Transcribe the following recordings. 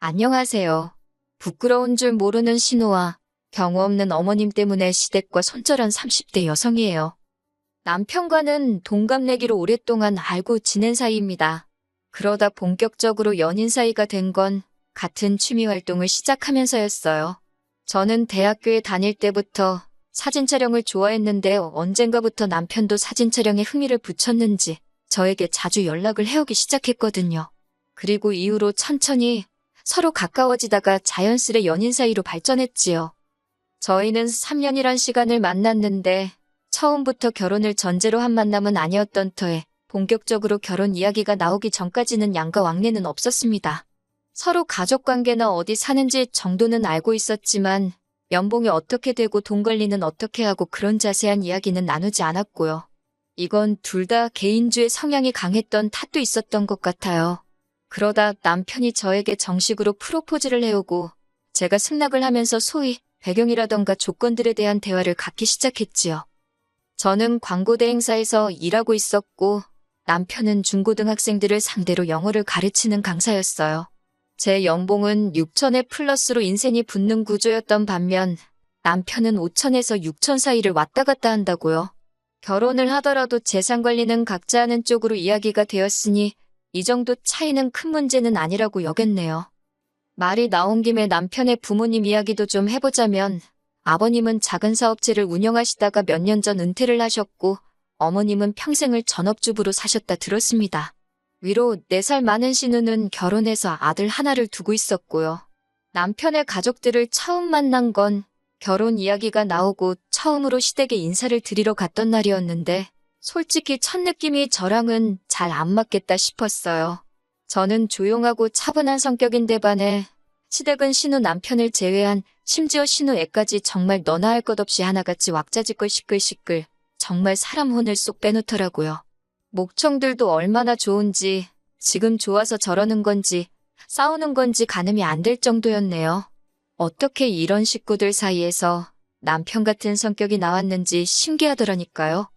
안녕하세요. 부끄러운 줄 모르는 신우와 경우 없는 어머님 때문에 시댁과 손절한 30대 여성이에요. 남편과는 동갑내기로 오랫동안 알고 지낸 사이입니다. 그러다 본격적으로 연인 사이가 된 건 같은 취미 활동을 시작하면서였어요. 저는 대학교에 다닐 때부터 사진 촬영을 좋아했는데 언젠가부터 남편도 사진 촬영에 흥미를 붙였는지 저에게 자주 연락을 해오기 시작했거든요. 그리고 이후로 천천히 서로 가까워지다가 자연스레 연인 사이로 발전했지요. 저희는 3년이란 시간을 만났는데 처음부터 결혼을 전제로 한 만남은 아니었던 터에 본격적으로 결혼 이야기가 나오기 전까지는 양가 왕래는 없었습니다. 서로 가족관계나 어디 사는지 정도는 알고 있었지만 연봉이 어떻게 되고 돈 관리는 어떻게 하고 그런 자세한 이야기는 나누지 않았고요. 이건 둘 다 개인주의 성향이 강했던 탓도 있었던 것 같아요. 그러다 남편이 저에게 정식으로 프로포즈를 해오고 제가 승낙을 하면서 소위 배경이라던가 조건들에 대한 대화를 갖기 시작했지요. 저는 광고대 행사에서 일하고 있었고 남편은 중고등학생들을 상대로 영어를 가르치는 강사였어요. 제 연봉은 6천에 플러스로 인센이 붙는 구조였던 반면 남편은 5천에서 6천 사이를 왔다 갔다 한다고요. 결혼을 하더라도 재산 관리는 각자 하는 쪽으로 이야기가 되었으니 이 정도 차이는 큰 문제는 아니라고 여겼네요. 말이 나온 김에 남편의 부모님 이야기도 좀 해보자면 아버님은 작은 사업체를 운영하시다가 몇 년 전 은퇴를 하셨고 어머님은 평생을 전업주부로 사셨다 들었습니다. 위로 4살 많은 신우는 결혼해서 아들 하나를 두고 있었고요. 남편의 가족들을 처음 만난 건 결혼 이야기가 나오고 처음으로 시댁에 인사를 드리러 갔던 날이었는데 솔직히 첫 느낌이 저랑은 잘 안 맞겠다 싶었어요. 저는 조용하고 차분한 성격인데 반해 시댁은 신우 남편을 제외한 심지어 신우 애까지 정말 너나 할 것 없이 하나같이 왁자지껄 시끌시끌 정말 사람 혼을 쏙 빼놓더라고요. 목청들도 얼마나 좋은지 지금 좋아서 저러는 건지 싸우는 건지 가늠이 안 될 정도였네요. 어떻게 이런 식구들 사이에서 남편 같은 성격이 나왔는지 신기하더라니까요.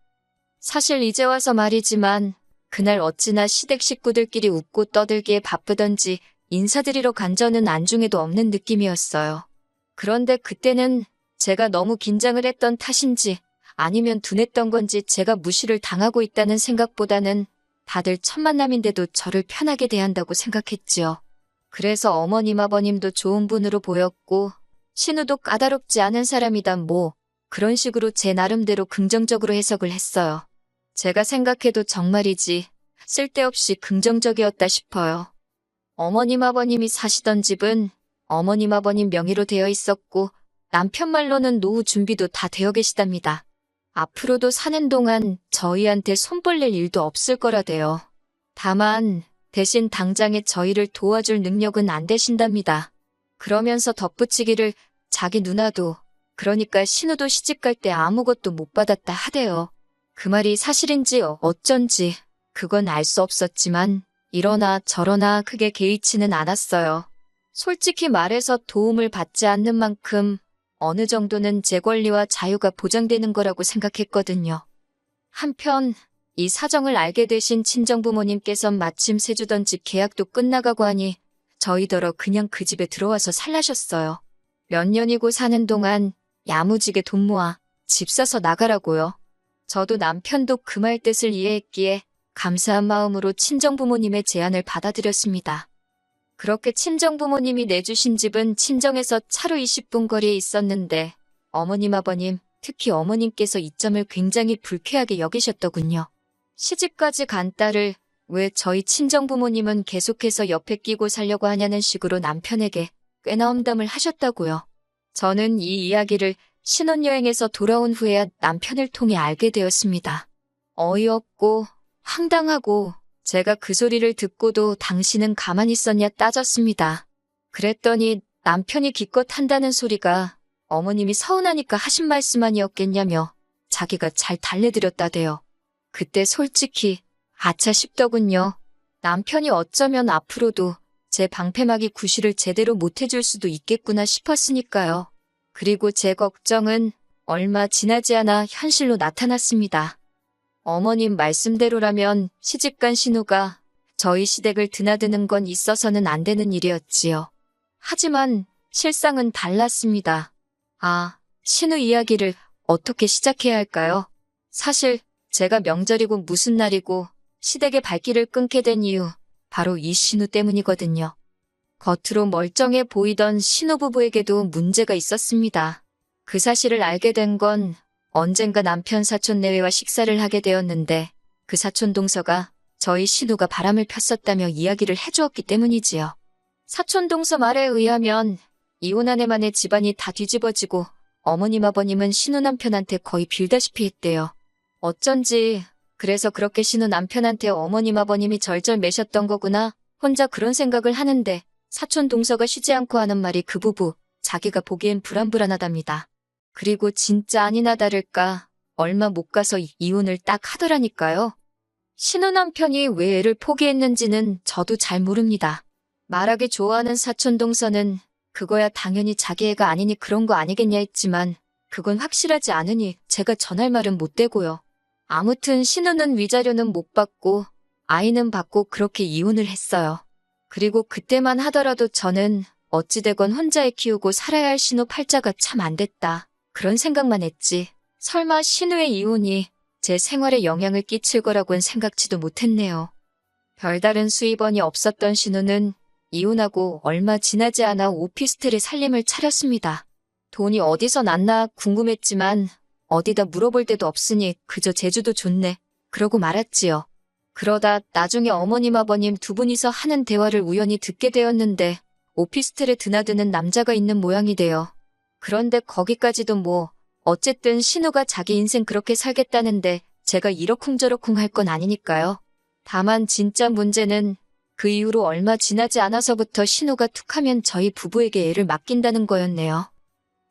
사실 이제 와서 말이지만 그날 어찌나 시댁 식구들끼리 웃고 떠들기에 바쁘던지 인사드리러 간 저는 안중에도 없는 느낌이었어요. 그런데 그때는 제가 너무 긴장을 했던 탓인지 아니면 둔했던 건지 제가 무시를 당하고 있다는 생각보다는 다들 첫 만남인데도 저를 편하게 대한다고 생각했지요. 그래서 어머님 아버님도 좋은 분으로 보였고 신우도 까다롭지 않은 사람이다 뭐 그런 식으로 제 나름대로 긍정적으로 해석을 했어요. 제가 생각해도 정말이지 쓸데없이 긍정적이었다 싶어요. 어머님 아버님이 사시던 집은 어머님 아버님 명의로 되어 있었고 남편 말로는 노후 준비도 다 되어 계시답니다. 앞으로도 사는 동안 저희한테 손벌릴 일도 없을 거라대요. 다만 대신 당장에 저희를 도와줄 능력은 안 되신답니다. 그러면서 덧붙이기를 자기 누나도 그러니까 신우도 시집갈 때 아무것도 못 받았다 하대요. 그 말이 사실인지 어쩐지 그건 알 수 없었지만 이러나 저러나 크게 개의치는 않았어요. 솔직히 말해서 도움을 받지 않는 만큼 어느 정도는 제 권리와 자유가 보장되는 거라고 생각했거든요. 한편 이 사정을 알게 되신 친정부모님께선 마침 세주던 집 계약도 끝나가고 하니 저희더러 그냥 그 집에 들어와서 살라셨어요. 몇 년이고 사는 동안 야무지게 돈 모아 집 사서 나가라고요. 저도 남편도 그 말 뜻을 이해했기에 감사한 마음으로 친정부모님의 제안을 받아들였습니다. 그렇게 친정부모님이 내주신 집은 친정에서 차로 20분 거리에 있었는데 어머님 아버님, 특히 어머님께서 이 점을 굉장히 불쾌하게 여기셨더군요. 시집까지 간 딸을 왜 저희 친정부모님은 계속해서 옆에 끼고 살려고 하냐는 식으로 남편에게 꽤나 험담을 하셨다고요. 저는 이 이야기를 신혼여행에서 돌아온 후에야 남편을 통해 알게 되었습니다. 어이없고 황당하고 제가 그 소리를 듣고도 당신은 가만히 있었냐 따졌습니다. 그랬더니 남편이 기껏 한다는 소리가 어머님이 서운하니까 하신 말씀 아니었겠냐며 자기가 잘 달래드렸다대요. 그때 솔직히 아차 싶더군요. 남편이 어쩌면 앞으로도 제 방패막이 구실을 제대로 못해줄 수도 있겠구나 싶었으니까요. 그리고 제 걱정은 얼마 지나지 않아 현실로 나타났습니다. 어머님 말씀대로라면 시집간 신우가 저희 시댁을 드나드는 건 있어서는 안 되는 일이었지요. 하지만 실상은 달랐습니다. 아, 신우 이야기를 어떻게 시작해야 할까요? 사실 제가 명절이고 무슨 날이고 시댁의 발길을 끊게 된 이유, 바로 이 신우 때문이거든요. 겉으로 멀쩡해 보이던 신우 부부에게도 문제가 있었습니다. 그 사실을 알게 된 건 언젠가 남편 사촌 내외와 식사를 하게 되었는데 그 사촌 동서가 저희 신우가 바람을 폈었다며 이야기를 해주었기 때문이지요. 사촌 동서 말에 의하면 이혼한 애만의 집안이 다 뒤집어지고 어머님 아버님은 신우 남편한테 거의 빌다시피 했대요. 어쩐지 그래서 그렇게 신우 남편한테 어머님 아버님이 절절 매셨던 거구나 혼자 그런 생각을 하는데 사촌 동서가 쉬지 않고 하는 말이 그 부부 자기가 보기엔 불안불안하답니다. 그리고 진짜 아니나 다를까 얼마 못 가서 이혼을 딱 하더라니까요. 신우 남편이 왜 애를 포기했는지는 저도 잘 모릅니다. 말하기 좋아하는 사촌 동서는 그거야 당연히 자기 애가 아니니 그런 거 아니겠냐 했지만 그건 확실하지 않으니 제가 전할 말은 못 대고요. 아무튼 신우는 위자료는 못 받고 아이는 받고 그렇게 이혼을 했어요. 그리고 그때만 하더라도 저는 어찌되건 혼자 애 키우고 살아야 할 신우 팔자가 참 안 됐다. 그런 생각만 했지. 설마 신우의 이혼이 제 생활에 영향을 끼칠 거라고는 생각지도 못했네요. 별다른 수입원이 없었던 신우는 이혼하고 얼마 지나지 않아 오피스텔에 살림을 차렸습니다. 돈이 어디서 났나 궁금했지만 어디다 물어볼 데도 없으니 그저 제주도 좋네. 그러고 말았지요. 그러다 나중에 어머님 아버님 두 분이서 하는 대화를 우연히 듣게 되었는데 오피스텔에 드나드는 남자가 있는 모양이 돼요. 그런데 거기까지도 뭐 어쨌든 신우가 자기 인생 그렇게 살겠다는데 제가 이러쿵저러쿵 할 건 아니니까요. 다만 진짜 문제는 그 이후로 얼마 지나지 않아서부터 신우가 툭하면 저희 부부에게 애를 맡긴다는 거였네요.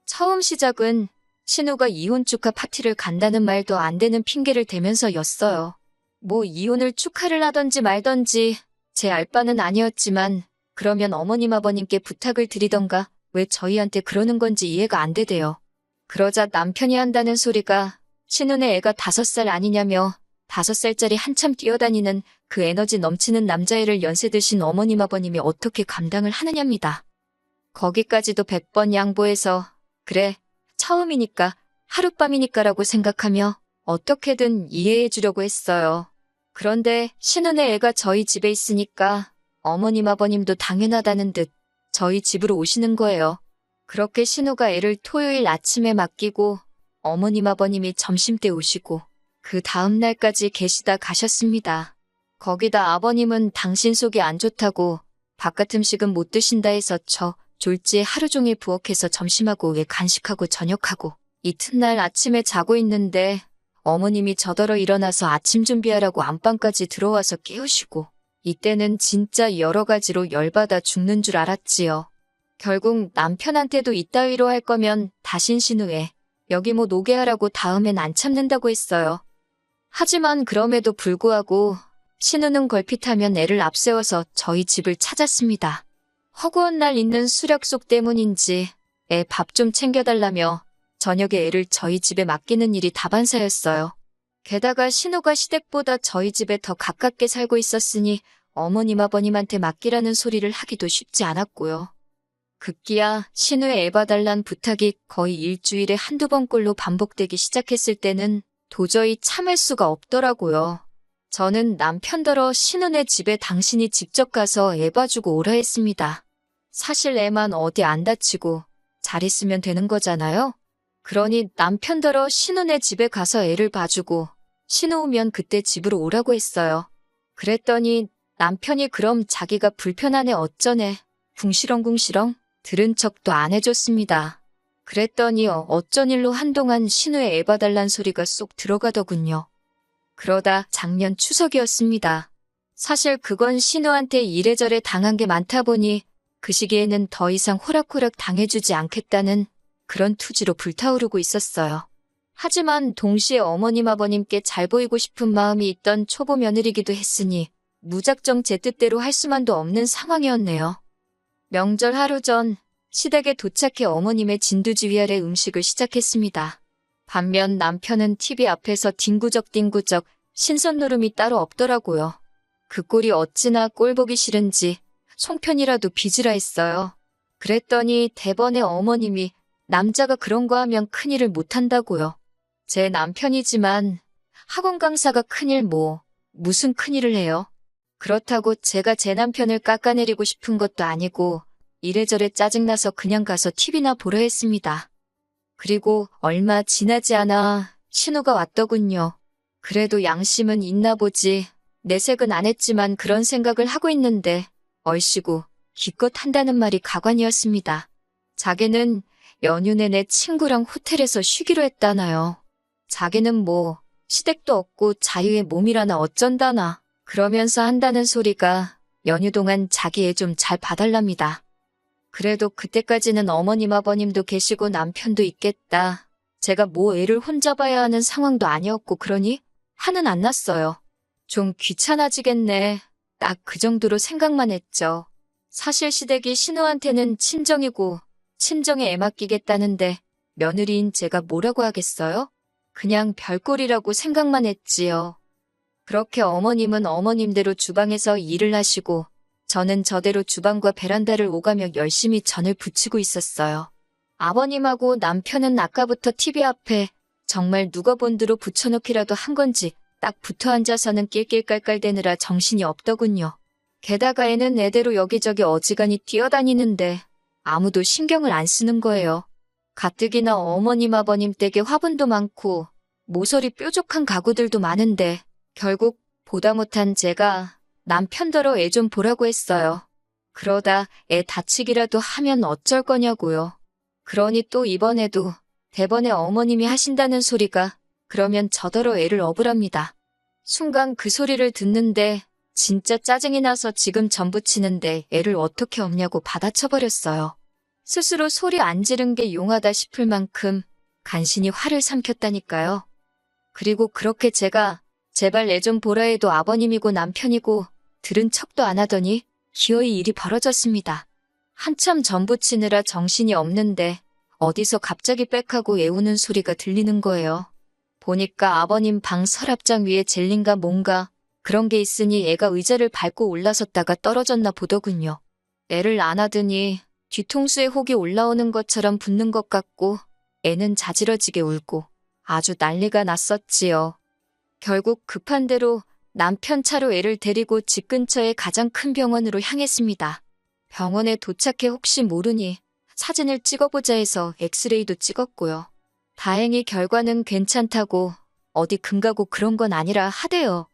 처음 시작은 신우가 이혼 축하 파티를 간다는 말도 안 되는 핑계를 대면서였어요. 뭐 이혼을 축하를 하던지 말던지 제 알 바는 아니었지만 그러면 어머님 아버님께 부탁을 드리던가 왜 저희한테 그러는 건지 이해가 안 되대요. 그러자 남편이 한다는 소리가 신우네 애가 5살 아니냐며 5살짜리 한참 뛰어다니는 그 에너지 넘치는 남자애를 연세 드신 어머님 아버님이 어떻게 감당을 하느냐입니다. 거기까지도 100번 양보해서 그래 처음이니까 하룻밤이니까라고 생각하며 어떻게든 이해해 주려고 했어요. 그런데 신우네 애가 저희 집에 있으니까 어머님 아버님도 당연하다는 듯 저희 집으로 오시는 거예요. 그렇게 신우가 애를 토요일 아침에 맡기고 어머님 아버님이 점심때 오시고 그 다음 날까지 계시다 가셨습니다. 거기다 아버님은 당신 속이 안 좋다고 바깥 음식은 못 드신다 해서 저 졸지에 하루 종일 부엌에서 점심하고 왜 간식하고 저녁하고 이튿날 아침에 자고 있는데 어머님이 저더러 일어나서 아침 준비하라고 안방까지 들어와서 깨우시고 이때는 진짜 여러 가지로 열받아 죽는 줄 알았지요. 결국 남편한테도 이따위로 할 거면 다신 신우에 여기 뭐 노게 하라고 다음엔 안 참는다고 했어요. 하지만 그럼에도 불구하고 신우는 걸핏하면 애를 앞세워서 저희 집을 찾았습니다. 허구한 날 있는 수력속 때문인지 애 밥 좀 챙겨달라며 저녁에 애를 저희 집에 맡기는 일이 다반사였어요. 게다가 신우가 시댁보다 저희 집에 더 가깝게 살고 있었으니 어머님 아버님한테 맡기라는 소리를 하기도 쉽지 않았고요. 급기야 신우의 애 봐달란 부탁이 거의 일주일에 한두 번꼴로 반복되기 시작했을 때는 도저히 참을 수가 없더라고요. 저는 남편더러 신우네 집에 당신이 직접 가서 애 봐주고 오라 했습니다. 사실 애만 어디 안 다치고 잘 있으면 되는 거잖아요. 그러니 남편더러 신우네 집에 가서 애를 봐주고 신우 오면 그때 집으로 오라고 했어요. 그랬더니 남편이 그럼 자기가 불편하네 어쩌네 궁시렁궁시렁 들은 척도 안 해줬습니다. 그랬더니 어쩐 일로 한동안 신우의 애 봐달란 소리가 쏙 들어가더군요. 그러다 작년 추석이었습니다. 사실 그건 신우한테 이래저래 당한 게 많다 보니 그 시기에는 더 이상 호락호락 당해주지 않겠다는 그런 투지로 불타오르고 있었어요. 하지만 동시에 어머님 아버님께 잘 보이고 싶은 마음이 있던 초보 며느리기도 했으니 무작정 제 뜻대로 할 수만도 없는 상황이었네요. 명절 하루 전 시댁에 도착해 어머님의 진두지휘아래 음식을 시작했습니다. 반면 남편은 TV 앞에서 뒹구적 신선 노름이 따로 없더라고요. 그 꼴이 어찌나 꼴보기 싫은지 송편이라도 빚으라 했어요. 그랬더니 대번에 어머님이 남자가 그런 거 하면 큰일을 못한다고요. 제 남편이지만 학원 강사가 큰일 무슨 큰일을 해요? 그렇다고 제가 제 남편을 깎아내리고 싶은 것도 아니고 이래저래 짜증나서 그냥 가서 TV나 보려 했습니다. 그리고 얼마 지나지 않아 신호가 왔더군요. 그래도 양심은 있나 보지. 내색은 안 했지만 그런 생각을 하고 있는데 얼씨구 기껏 한다는 말이 가관이었습니다. 자기는 연휴 내내 친구랑 호텔에서 쉬기로 했다나요. 자기는 시댁도 없고 자유의 몸이라나 어쩐다나 그러면서 한다는 소리가 연휴 동안 자기 애 좀 잘 봐달랍니다. 그래도 그때까지는 어머님 아버님도 계시고 남편도 있겠다. 제가 애를 혼자 봐야 하는 상황도 아니었고 그러니 화는 안 났어요. 좀 귀찮아지겠네. 딱 그 정도로 생각만 했죠. 사실 시댁이 신우한테는 친정이고 친정에 애 맡기겠다는데 며느리인 제가 뭐라고 하겠어요? 그냥 별꼴이라고 생각만 했지요. 그렇게 어머님은 어머님대로 주방에서 일을 하시고 저는 저대로 주방과 베란다를 오가며 열심히 전을 부치고 있었어요. 아버님하고 남편은 아까부터 TV 앞에 정말 누가 본드로 붙여놓기라도 한 건지 딱 붙어 앉아서는 낄낄깔깔대느라 정신이 없더군요. 게다가 애는 애대로 여기저기 어지간히 뛰어다니는데 아무도 신경을 안 쓰는 거예요. 가뜩이나 어머님 아버님 댁에 화분도 많고 모서리 뾰족한 가구들도 많은데 결국 보다 못한 제가 남편더러 애 좀 보라고 했어요. 그러다 애 다치기라도 하면 어쩔 거냐고요. 그러니 또 이번에도 대번에 어머님이 하신다는 소리가 그러면 저더러 애를 업으랍니다. 순간 그 소리를 듣는데 진짜 짜증이 나서 지금 전 부치는데 애를 어떻게 업냐고 받아쳐버렸어요. 스스로 소리 안 지른 게 용하다 싶을 만큼 간신히 화를 삼켰다니까요. 그리고 그렇게 제가 제발 애 좀 보라 해도 아버님이고 남편이고 들은 척도 안 하더니 기어이 일이 벌어졌습니다. 한참 전 부치느라 정신이 없는데 어디서 갑자기 빽하고 애우는 소리가 들리는 거예요. 보니까 아버님 방 서랍장 위에 젤린가 뭔가 그런 게 있으니 애가 의자를 밟고 올라섰다가 떨어졌나 보더군요. 애를 안아드니 뒤통수에 혹이 올라오는 것처럼 붓는 것 같고 애는 자지러지게 울고 아주 난리가 났었지요. 결국 급한 대로 남편 차로 애를 데리고 집 근처의 가장 큰 병원으로 향했습니다. 병원에 도착해 혹시 모르니 사진을 찍어보자 해서 엑스레이도 찍었고요. 다행히 결과는 괜찮다고 어디 금가고 그런 건 아니라 하대요.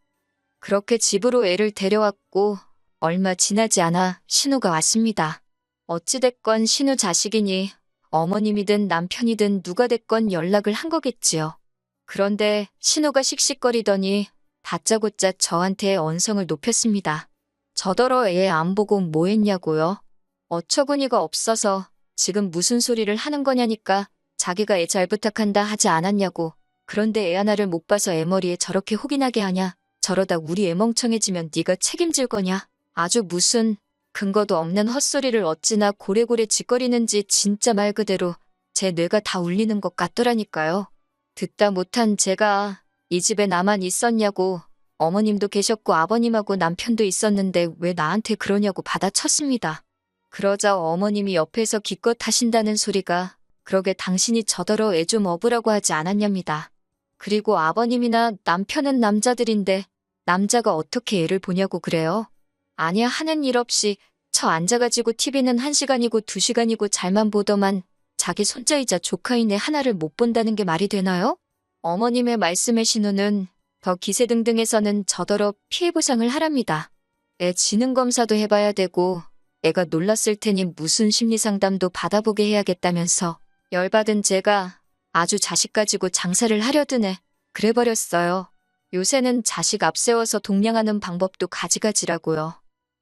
그렇게 집으로 애를 데려왔고 얼마 지나지 않아 신우가 왔습니다. 어찌됐건 신우 자식이니 어머님이든 남편이든 누가 됐건 연락을 한 거겠지요. 그런데 신우가 씩씩거리더니 다짜고짜 저한테 언성을 높였습니다. 저더러 애 안 보고 뭐 했냐고요? 어처구니가 없어서 지금 무슨 소리를 하는 거냐니까 자기가 애 잘 부탁한다 하지 않았냐고. 그런데 애 하나를 못 봐서 애 머리에 저렇게 혹이 나게 하냐? 저러다 우리 애 멍청해지면 네가 책임질 거냐? 아주 무슨 근거도 없는 헛소리를 어찌나 고래고래 짓거리는지 진짜 말 그대로 제 뇌가 다 울리는 것 같더라니까요. 듣다 못한 제가 이 집에 나만 있었냐고 어머님도 계셨고 아버님하고 남편도 있었는데 왜 나한테 그러냐고 받아쳤습니다. 그러자 어머님이 옆에서 기껏 하신다는 소리가 그러게 당신이 저더러 애 좀 업으라고 하지 않았냐입니다. 그리고 아버님이나 남편은 남자들인데 남자가 어떻게 애를 보냐고 그래요? 아니야 하는 일 없이 저 앉아가지고 TV는 1시간이고 2시간이고 잘만 보더만 자기 손자이자 조카인 애 하나를 못 본다는 게 말이 되나요? 어머님의 말씀에 신우는 더 기세등등해서는 저더러 피해보상을 하랍니다. 애 지능검사도 해봐야 되고 애가 놀랐을 테니 무슨 심리상담도 받아보게 해야겠다면서 열받은 제가 아주 자식 가지고 장사를 하려 드네. 그래버렸어요. 요새는 자식 앞세워서 동냥하는 방법도 가지가지라고요.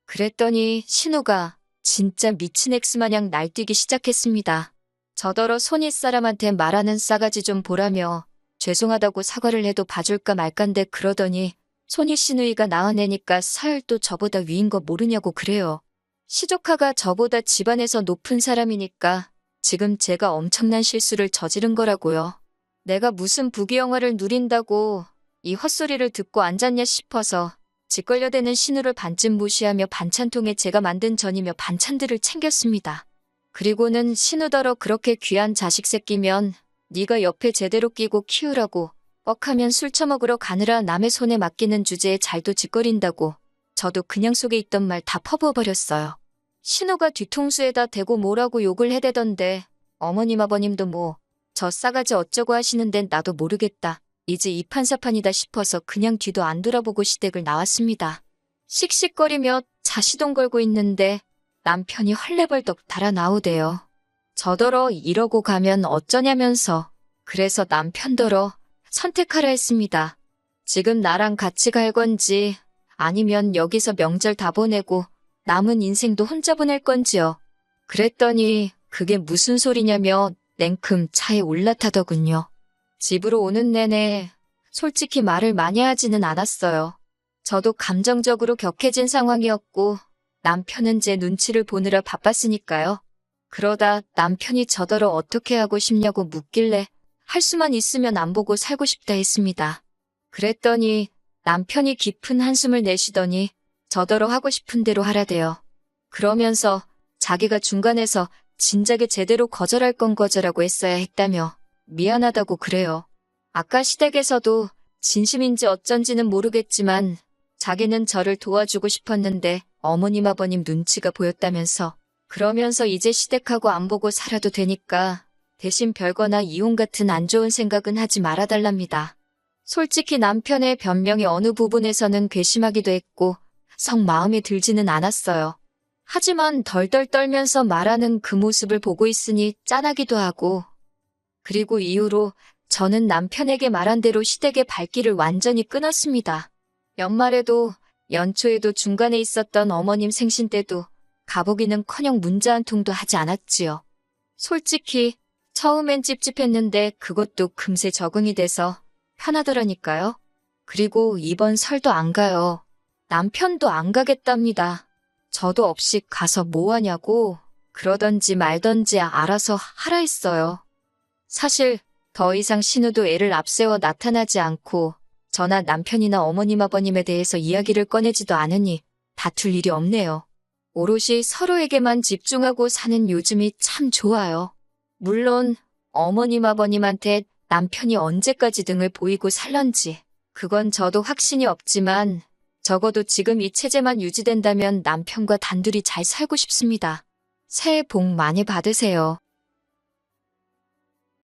그랬더니 신우가 진짜 미친 엑스마냥 날뛰기 시작했습니다. 저더러 손윗 사람한테 말하는 싸가지 좀 보라며 죄송하다고 사과를 해도 봐줄까 말깐데 그러더니 손윗 시누이가 낳은 애니까 사열도 저보다 위인 거 모르냐고 그래요. 시조카가 저보다 집안에서 높은 사람이니까 지금 제가 엄청난 실수를 저지른 거라고요. 내가 무슨 부귀영화를 누린다고 이 헛소리를 듣고 앉았냐 싶어서 짓걸려대는 신우를 반쯤 무시하며 반찬통에 제가 만든 전이며 반찬들을 챙겼습니다. 그리고는 신우더러 그렇게 귀한 자식 새끼면 네가 옆에 제대로 끼고 키우라고 뻑하면 술 처먹으러 가느라 남의 손에 맡기는 주제에 잘도 짓거린다고 저도 그냥 속에 있던 말 다 퍼부어버렸어요. 신우가 뒤통수에다 대고 뭐라고 욕을 해대던데 어머님 아버님도 뭐 저 싸가지 어쩌고 하시는데 나도 모르겠다. 이제 이판사판이다 싶어서 그냥 뒤도 안 돌아보고 시댁을 나왔습니다. 씩씩거리며 자시동 걸고 있는데 남편이 헐레벌떡 달아 나오대요. 저더러 이러고 가면 어쩌냐면서. 그래서 남편더러 선택하라 했습니다. 지금 나랑 같이 갈 건지 아니면 여기서 명절 다 보내고 남은 인생도 혼자 보낼 건지요. 그랬더니 그게 무슨 소리냐며 냉큼 차에 올라타더군요. 집으로 오는 내내 솔직히 말을 많이 하지는 않았어요. 저도 감정적으로 격해진 상황이었고 남편은 제 눈치를 보느라 바빴으니까요. 그러다 남편이 저더러 어떻게 하고 싶냐고 묻길래 할 수만 있으면 안 보고 살고 싶다 했습니다. 그랬더니 남편이 깊은 한숨을 내쉬더니 저더러 하고 싶은 대로 하라대요. 그러면서 자기가 중간에서 진작에 제대로 거절할 건 거절하고 했어야 했다며 미안하다고 그래요. 아까 시댁에서도 진심인지 어쩐지는 모르겠지만 자기는 저를 도와주고 싶었는데 어머님 아버님 눈치가 보였다면서 그러면서 이제 시댁하고 안 보고 살아도 되니까 대신 별거나 이혼 같은 안 좋은 생각은 하지 말아달랍니다. 솔직히 남편의 변명이 어느 부분에서는 괘씸하기도 했고 성 마음에 들지는 않았어요. 하지만 덜덜 떨면서 말하는 그 모습을 보고 있으니 짠하기도 하고 그리고 이후로 저는 남편에게 말한 대로 시댁의 발길을 완전히 끊었습니다. 연말에도 연초에도 중간에 있었던 어머님 생신 때도 가보기는커녕 문자 한 통도 하지 않았지요. 솔직히 처음엔 찝찝했는데 그것도 금세 적응이 돼서 편하더라니까요. 그리고 이번 설도 안 가요. 남편도 안 가겠답니다. 저도 없이 가서 뭐 하냐고 그러던지 말던지 알아서 하라 했어요. 사실 더 이상 신우도 애를 앞세워 나타나지 않고 저나 남편이나 어머님 아버님에 대해서 이야기를 꺼내지도 않으니 다툴 일이 없네요. 오롯이 서로에게만 집중하고 사는 요즘이 참 좋아요. 물론 어머님 아버님한테 남편이 언제까지 등을 보이고 살런지 그건 저도 확신이 없지만 적어도 지금 이 체제만 유지된다면 남편과 단둘이 잘 살고 싶습니다. 새해 복 많이 받으세요.